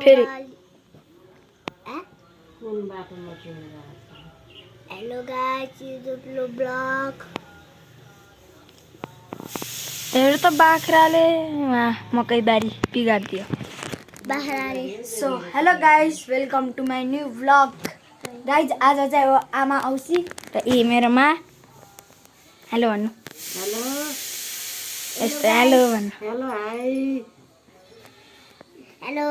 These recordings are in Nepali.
फेरि हेलो गाइस युट्युब ब्लग हेर त बाख्राले मकै बारी बिगाडिदियो बाख्राले so hello guys welcome to my new vlog guys आज चाहिँ हो आमा औसी र यी मेरोमा हेलो भन्नु हेलो यस्तो हेलो भन्नु हेलो हाई हेलो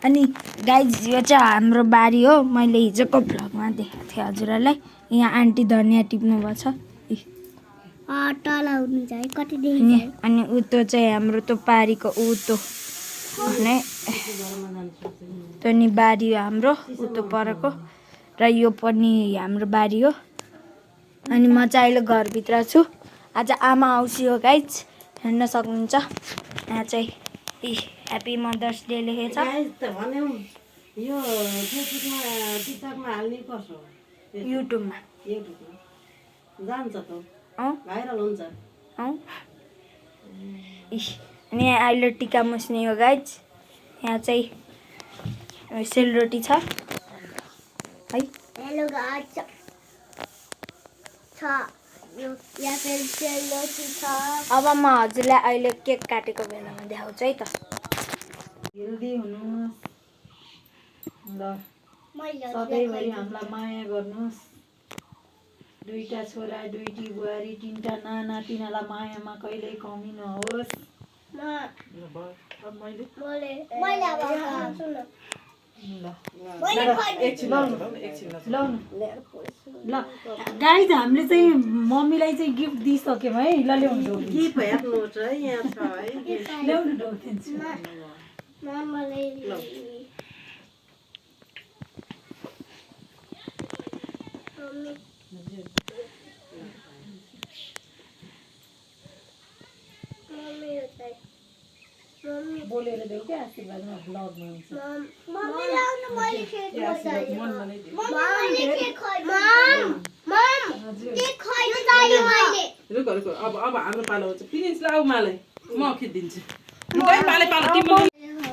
अनि गाइज यो चाहिँ हाम्रो बारी हो मैले हिजोको भ्लगमा देखाएको थिएँ हजुरहरूलाई यहाँ आन्टी धनियाँ टिप्नु भएको छ तल हुनु चाहिँ कति अनि देखिन्छ अनि उतो चाहिँ हाम्रो त्यो पारीको उतो भने त्यो नि बारी हो हाम्रो उतो परको र यो पनि हाम्रो बारी हो अनि म चाहिँ अहिले घरभित्र छु आज आमा औसी हो गाइज हेर्न सक्नुहुन्छ यहाँ चाहिँ ह्याप्पी मदर्स डे लेखेको छ गाइस त भन्यौ यो फेसबुकमा टिकटकमा हाल्ने कसो युट्युबमा युट्युबमा जान्छ त अँ भाइरल हुन्छ अँ अनि यहाँ अहिले टिका मुस्ने हो गाइज यहाँ चाहिँ सेलरोटी छ है हेलो गाइस छ यो यहाँ फेरि सेलरोटी छ अब म हजुरलाई अहिले केक काटेको बेलामा देखाउँछु है त हेल्दी हुनुहोस् ल मैले सधैँभरि हामीलाई माया गर्नुहोस् दुईटा छोरा दुईटी बुहारी तीनटा नाना तिनीहरूलाई मायामा कहिल्यै कमी नहोस् मैले अब सुन ल एकछिन ल गाइज हामीले चाहिँ मम्मीलाई चाहिँ गिफ्ट दिइसक्यौँ है ल ल्याउनु गिफ्ट हेर्नुहोस् है यहाँ छ है ल्याउनु ढोकिन्छु मलाई बोलेर देऊ क्या आशीर्वादमा ब्लगमा हुन्छ मम्मी लाउनु मैले केक बनायो रुक अब हाम्रो पालो हुन्छ प्रिन्सलाई आऊ मलाई म खिचिदिन्छु पाले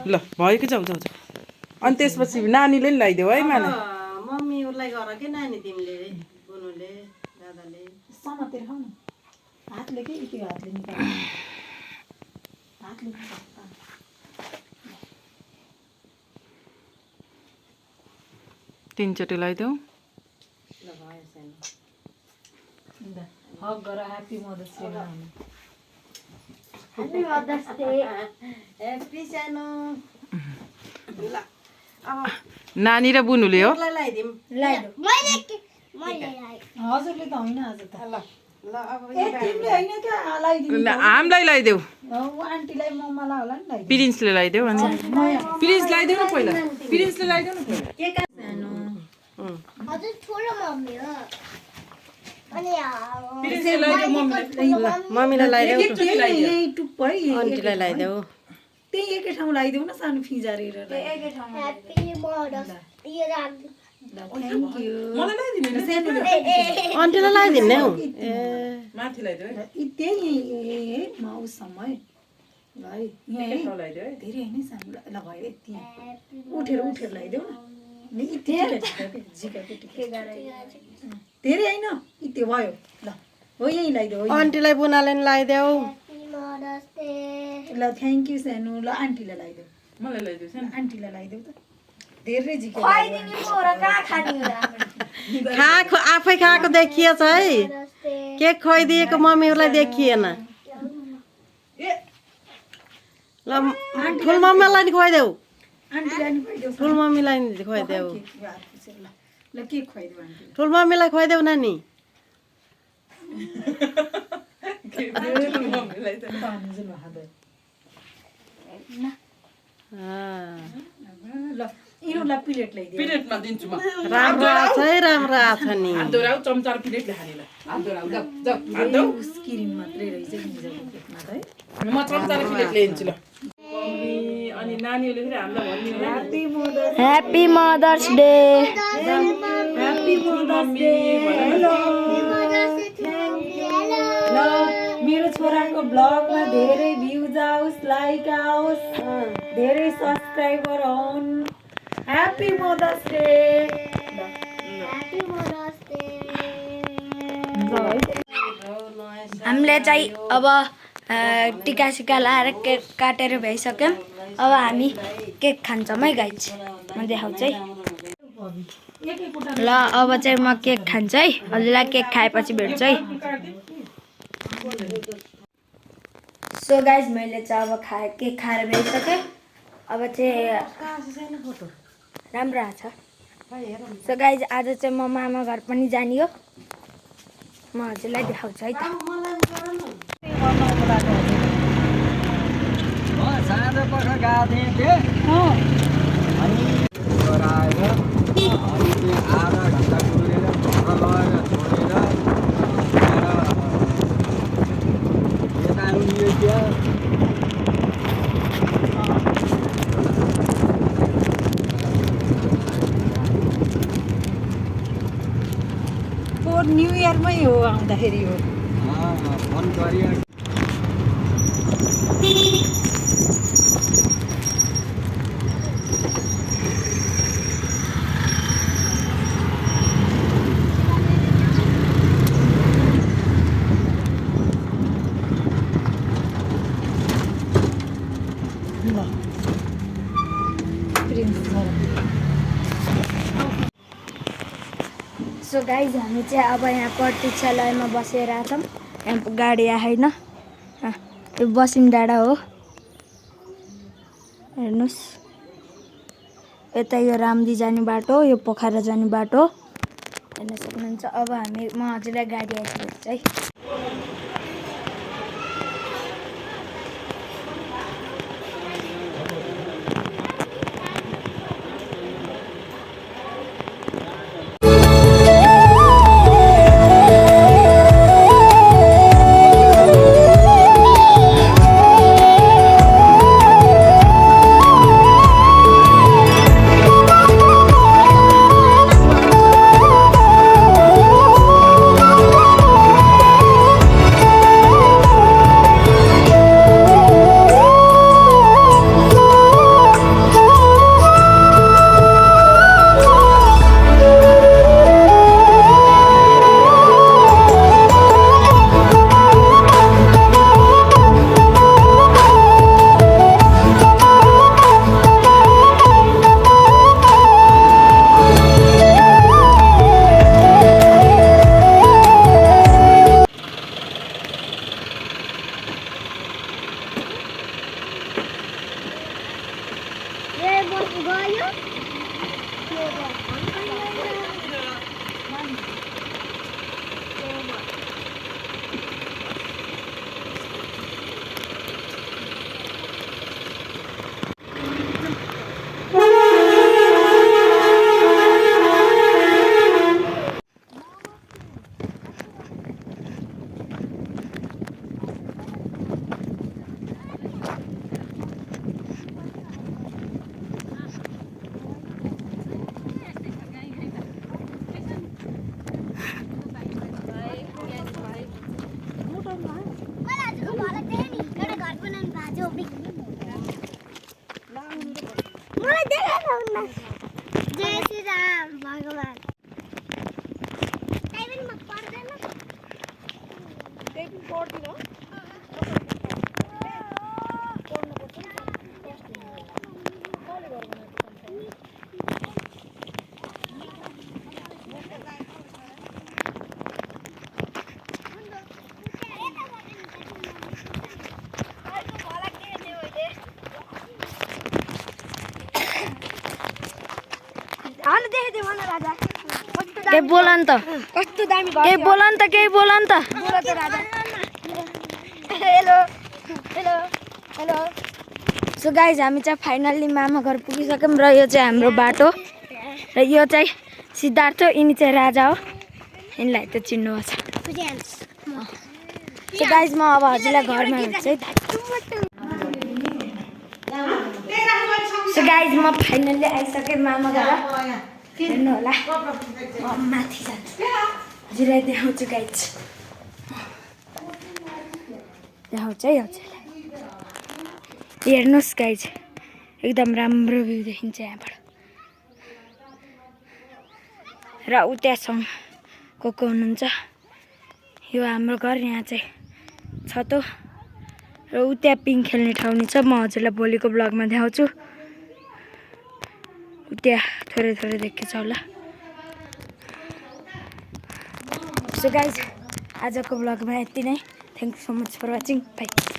ल भएको जाऊ जाऊ अनि त्यसपछि नानीले नि लगाइदेऊ है मलाई मम्मी उसलाई गर के नानी तिमीले बुनुले दादाले समातेर खाऊ न हातले के त्यो हातले निकाल हातले तीनचोटि लगाइदेऊ ल भयो सानो हक गर happy mother's day Happy Mother's Day. Happy सानो ल अब नानी र बुनुले हो उसलाई लगाइदिउँ हजुरले त होइन आज त ल ल अब तिमीले होइन क्या लगाइदिनु हामीलाई लगाइदेऊ आन्टीलाई मम्मालाई होला नि लगाइदिनु प्रिन्सले लगाइदेऊ अनि प्रिन्स लगाइदेऊ न पहिला प्रिन्सले लगाइदेऊ न पहिला के का सानो हजुर ठुलो मम्मी हो अनि प्रिन्सले लगाइदेऊ मम्मीलाई लगाइदेऊ यही टुप्पै आन्टीलाई लगाइदेऊ त्यही एकै ठाउँ लगाइदेऊ न सानो फिजारेर ह्याप्पी मदर्स यो राख थ्याङ्क यू मलाई लगाइदिनु आन्टीलाई लगाइदिनु हौ माथि लगाइदेऊ है त्यही माउसम्म है ल है यहाँ है लगाइदेऊ है धेरै होइन सानो ल भयो यति उठेर लगाइदेऊ न यति झिकाको धेरै होइन यति भयो ल हो यही लगाइदेऊ आन्टीलाई बुनाले नि लगाइदेऊ Happy Mother's Day. ल थ्याङ्क यू सानो ल आन्टीलाई लगाइदेऊ मलाई लगाइदेऊ सानो आन्टीलाई लगाइदेऊ त धेरै झिका खाएको आफै खाएको देखिएछ है Mother's Day. केक खुवाइदिएको मम्मीहरूलाई देखिएन ल ठुल मम्मीलाई नि खुवाइदेऊ आन्टीलाई नि खुवाइदेऊ ठुल मम्मीलाई नि खुवाइदेऊ ल के खुवाइदेऊ आन्टी ठुल मम्मीलाई खुवाइदेऊ नानी ल यिनीहरूलाई प्लेट ल्याइदियो प्लेटमा दिन्छु म राम्रो आछ है राम्रो आछ नि हात धोराउ चम्चा र प्लेटले खानेलाई हात धोराउ जाऊ जाऊ हात धोऊ स्क्रिन मात्रै रहेछ निजको केकमा त है म चम्चा र प्लेट ल्याइदिन्छु ल मम्मी अनि नानीहरूले फेरि हामीलाई भन्ने होला happy mother's day happy mother's day hello Mother's Day, thank you. Hello. ल मेरो छोराको हजुरको ब्लगमा धेरै भ्युज आओस्, लाइक आओस्, धेरै सब्सक्राइबर आउन्। Happy mother's day. Happy mother's day. हामीले चाहिँ अब टिका सिका लाएर केक काटेर भइसक्यौँ। अब हामी केक खान्छौँ है गाइज। म देखाउँछु है। ल अब चाहिँ म केक खान्छु है। हजुरलाई केक खाएपछि भेट्छु है। सो गाइज मैले चाहिँ अब केक खाएर भइसकेँ। अब चाहिँ राम्रो आएको छ। सो गाइज आज चाहिँ म मामा घर पनि जाने हो। म हजुरलाई देखाउँछु है त। साँझ पख गएको थिएँ त्यो अनि गराएर अनि त्यो आधा घन्टा डुलेर घर लगेर छोडेर यता उयो क्या फोर न्यू इयरमै हो आउँदाखेरि हो। फोन गरियो सो गाइज हामी चाहिँ अब यहाँ प्रतीक्षालयमा बसिरहेको छौँ। यहाँ गाडी आएन। यो बसिन डाँडा हो। हेर्नुहोस् यता यो रामदी जाने बाटो, यो पोखरा जाने बाटो हेर्न सक्नुहुन्छ। अब म हजुरलाई गाडी आइपुग्छ है। जय श्री राम भगवान। के बोला नि त कस्तो दामी के बोला नि त केही बोला नि त। Hello hello hello. So guys हामी चाहिँ फाइनल्ली मामा घर पुगिसक्यौँ र यो चाहिँ हाम्रो बाटो र यो चाहिँ सिद्धार्थ हो। यिनी चाहिँ राजा हो। यिनलाई त चिन्नुभएको छ। सो गाइज म अब हजुरलाई घरमा भेट्छु है। सो गाइज म फाइनल्ली आइसकेँ मामा घर। हेर्नु होला माथि जान्छु हजुरलाई देखाउँछु गाइज। देखाउँछ है हजुरलाई। हेर्नुहोस् गाइज एकदम राम्रो भ्यू देखिन्छ यहाँबाट। र ऊ त्यहाँसँग को हुनुहुन्छ यो हाम्रो घर यहाँ चाहिँ छतो र ऊ त्यहाँ पिङ खेल्ने ठाउँ नि छ। म हजुरलाई भोलिको ब्लगमा देखाउँछु। ऊ त्यहाँ थोरै थोरै देखेछ होला। सो गाइज आजको ब्लगमा यति नै। Thank you so much for watching. By.